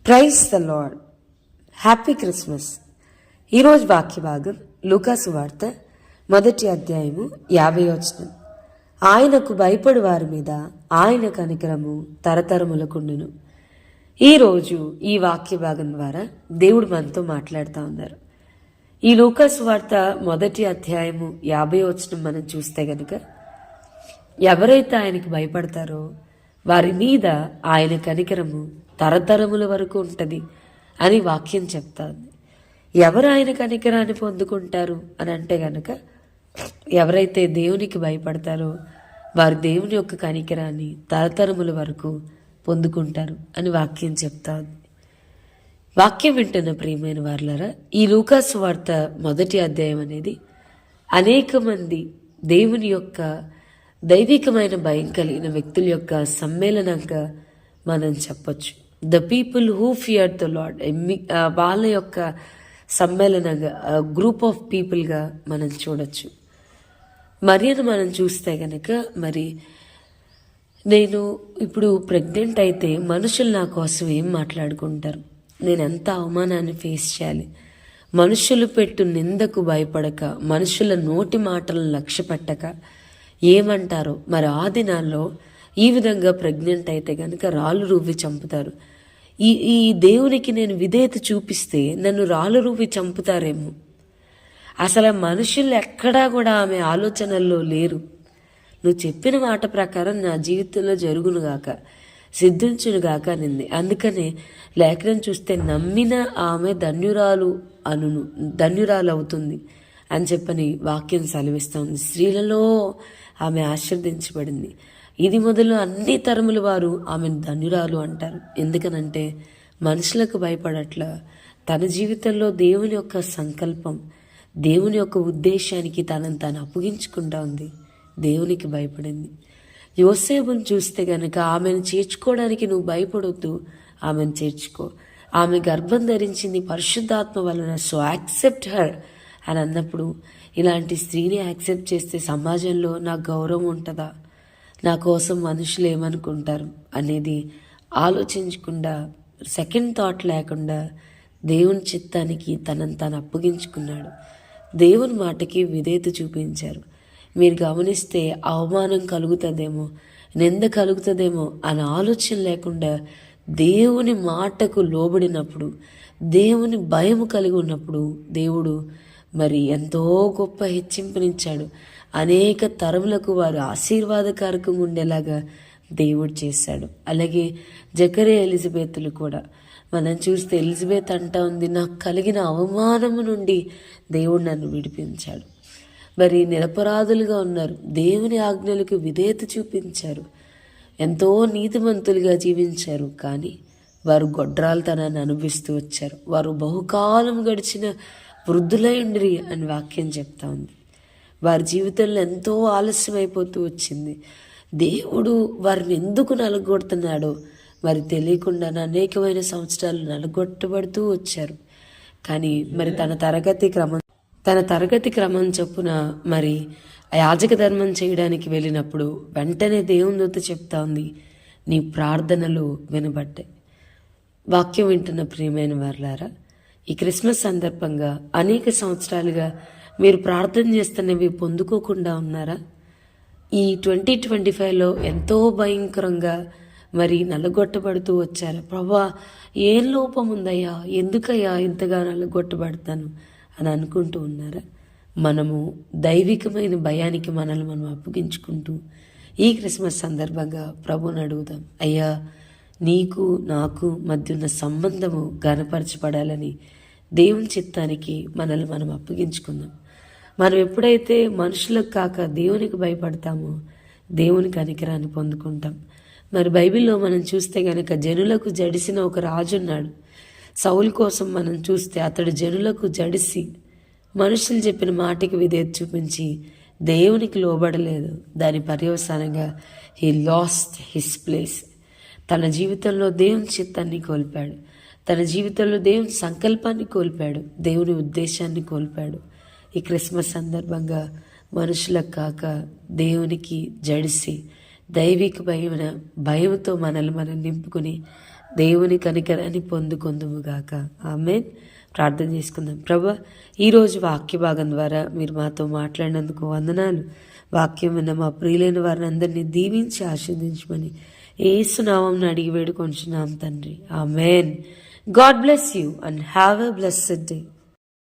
Praise the Lord. Happy Christmas. ఈరోజు వాక్య భాగం లూకాసు వార్త 1వ అధ్యాయము 50వ వచనం. ఆయనకు భయపడు వారి మీద ఆయన కనికరము తరతరములకుండును. ఈరోజు ఈ వాక్య భాగం ద్వారా దేవుడు మనతో మాట్లాడుతూ ఉన్నారు. ఈ లూకాసు వార్త 1వ అధ్యాయము 50వ వచనం మనం చూస్తే గనుక, ఎవరైతే ఆయనకు భయపడతారో వారి మీద ఆయన కనికరము తరతరముల వరకు ఉంటుంది అని వాక్యం చెప్తాంది. ఎవరు ఆయన కనికరాన్ని పొందుకుంటారు అని అంటే గనక, ఎవరైతే దేవునికి భయపడతారో వారు దేవుని యొక్క కనికరాన్ని తరతరముల వరకు పొందుకుంటారు అని వాక్యం చెప్తాంది. వాక్యం వింటున్న ప్రియమైన వారులారా, ఈ లూకాసు వార్త 1వ అధ్యాయం అనేది అనేక మంది దేవుని యొక్క దైవికమైన భయం కలిగిన వ్యక్తుల యొక్క సమ్మేళనంగా మనం చెప్పచ్చు. The people who fear the lord, వాళ్ళ యొక్క సమ్మేళనంగా, గ్రూప్ ఆఫ్ పీపుల్గా మనం చూడొచ్చు. మరియను మనం చూస్తే గనక, మరి నేను ఇప్పుడు ప్రెగ్నెంట్ అయితే మనుషులు నా కోసం ఏం మాట్లాడుకుంటారు, నేను ఎంత అవమానాన్ని ఫేస్ చేయాలి, మనుషులు పెట్టు నిందకు భయపడక, మనుషుల నోటి మాటలను లక్ష్య పెట్టక ఏమంటారో. మరి ఆ దినాల్లో ఈ విధంగా ప్రెగ్నెంట్ అయితే కనుక రాళ్ళు రువ్వి చంపుతారు. ఈ దేవునికి నేను విధేయత చూపిస్తే నన్ను రాళ్ళు రువ్వి చంపుతారేమో. అసలు మనుషులు ఎక్కడా కూడా ఆమె ఆలోచనల్లో లేరు. నువ్వు చెప్పిన మాట ప్రకారం నా జీవితంలో జరుగునుగాక, సిద్ధించునుగాక నింది. అందుకనే లేఖనం చూస్తే నమ్మిన ఆమె ధన్యురాలు అవుతుంది అని చెప్పని వాక్యం సెలవిస్తుంది. స్త్రీలలో ఆమె ఆశీర్వదించబడింది. ఇది మొదలు అన్ని తరముల వారు ఆమెను ధన్యురాలు అంటారు. ఎందుకనంటే మనుషులకు భయపడట్ల తన జీవితంలో దేవుని యొక్క సంకల్పం, దేవుని యొక్క ఉద్దేశానికి తనను తాను అప్పగించుకుంటా ఉంది. దేవునికి భయపడింది. యోసేపును చూస్తే గనక, ఆమెను చేర్చుకోవడానికి నువ్వు భయపడొద్దు, ఆమెను చేర్చుకో, ఆమె గర్భం ధరించింది పరిశుద్ధాత్మ వలన, సో యాక్సెప్ట్ హర్ అని అన్నప్పుడు, ఇలాంటి స్త్రీని యాక్సెప్ట్ చేస్తే సమాజంలో నాకు గౌరవం ఉంటుందా, నా కోసం మనుషులు ఏమనుకుంటారు అనేది ఆలోచించకుండా, సెకండ్ థాట్ లేకుండా దేవుని చిత్తానికి తనను తాను అప్పగించుకున్నాడు. దేవుని మాటకి విధేయత చూపించారు. మీరు గమనిస్తే అవమానం కలుగుతుందేమో, నింద కలుగుతుందేమో అని ఆలోచన లేకుండా దేవుని మాటకు లోబడినప్పుడు, దేవుని భయం కలిగి ఉన్నప్పుడు దేవుడు మరి ఎంతో గొప్ప హెచ్చింపునిచ్చాడు. అనేక తరములకు వారు ఆశీర్వాదకారకంగా ఉండేలాగా దేవుడు చేశాడు. అలాగే జకరియా ఎలిజబెత్లు కూడా మనం చూస్తే, ఎలిజబెత్ అంటా ఉంది, నాకు కలిగిన అవమానము నుండి దేవుడు నన్ను విడిపించాడు. మరి నిరపరాధులుగా ఉన్నారు, దేవుని ఆజ్ఞలకు విధేయత చూపించారు, ఎంతో నీతిమంతులుగా జీవించారు. కానీ వారు గొడ్రాలతనాన్ని అనుభవిస్తూ వచ్చారు. వారు బహుకాలం గడిచిన వృద్ధులై ఉండిరి అని వాక్యం చెప్తా ఉంది. వారి జీవితంలో ఎంతో ఆలస్యం అయిపోతూ వచ్చింది. దేవుడు వారిని ఎందుకు నలగొడుతున్నాడో మరి తెలియకుండానే అనేకమైన సంవత్సరాలు నలగొట్టబడుతూ వచ్చారు. కానీ మరి తన తరగతి క్రమం చొప్పున మరి యాజక ధర్మం చేయడానికి వెళ్ళినప్పుడు వెంటనే దేవుని దూత చెప్తా ఉంది, నీ ప్రార్థనలు వినబడ్డాయి. వాక్యం వింటున్న ప్రియమైన వారులారా, ఈ క్రిస్మస్ సందర్భంగా అనేక సంవత్సరాలుగా మీరు ప్రార్థన చేస్తున్నవి పొందుకోకుండా ఉన్నారా? ఈ 2025లో ఎంతో భయంకరంగా మరి నలగొట్టబడుతూ వచ్చారు. ప్రభా, ఏం లోపం ఉందయ్యా, ఎందుకయ్యా ఇంతగా నలగొట్టబడతాను అని అనుకుంటూ ఉన్నారా? మనము దైవికమైన భయానికి మనల్ని మనం అప్పగించుకుంటూ ఈ క్రిస్మస్ సందర్భంగా ప్రభుని అడుగుదాం. అయ్యా, నీకు నాకు మధ్య ఉన్న సంబంధము ఘనపరచబడాలని దేవుని చిత్తానికి మనల్ని మనం అప్పగించుకుందాం. మనం ఎప్పుడైతే మనుషులకు కాక దేవునికి భయపడతామో దేవుని కనికరాన్ని పొందుకుంటాం. మరి బైబిల్లో మనం చూస్తే గనక, జనులకు జడిసిన ఒక రాజు ఉన్నాడు. సౌలు కోసం మనం చూస్తే అతడు జనులకు జడిసి మనుషులు చెప్పిన మాటకి విధేయత చూపించి దేవునికి లోబడలేదు. దాని పర్యవసానంగా హీ లాస్ట్ హిస్ ప్లేస్. తన జీవితంలో దేవుని చిత్తాన్ని కోల్పాడు, తన జీవితంలో దేవుని సంకల్పాన్ని కోల్పాడు, దేవుని ఉద్దేశాన్ని కోల్పాడు. ఈ క్రిస్మస్ సందర్భంగా మనుషులకు కాక దేవునికి జడిసి దైవిక భయంతో మనల్ని మనం నింపుకుని దేవుని కనికరాన్ని పొందుకొందుముగాక. ఆమేన్. ప్రార్థన చేసుకుందాం. ప్రభా, ఈరోజు వాక్య భాగం ద్వారా మీరు మాతో మాట్లాడినందుకు వందనాలు. వాక్యం విన్న మా ప్రియులైన వారిని అందరినీ దీవించి ఆశీర్వదించమని యేసు నామమున అడిగి వేడుకొంచున్నాం తండ్రి. ఆమేన్. God bless you and have a blessed day.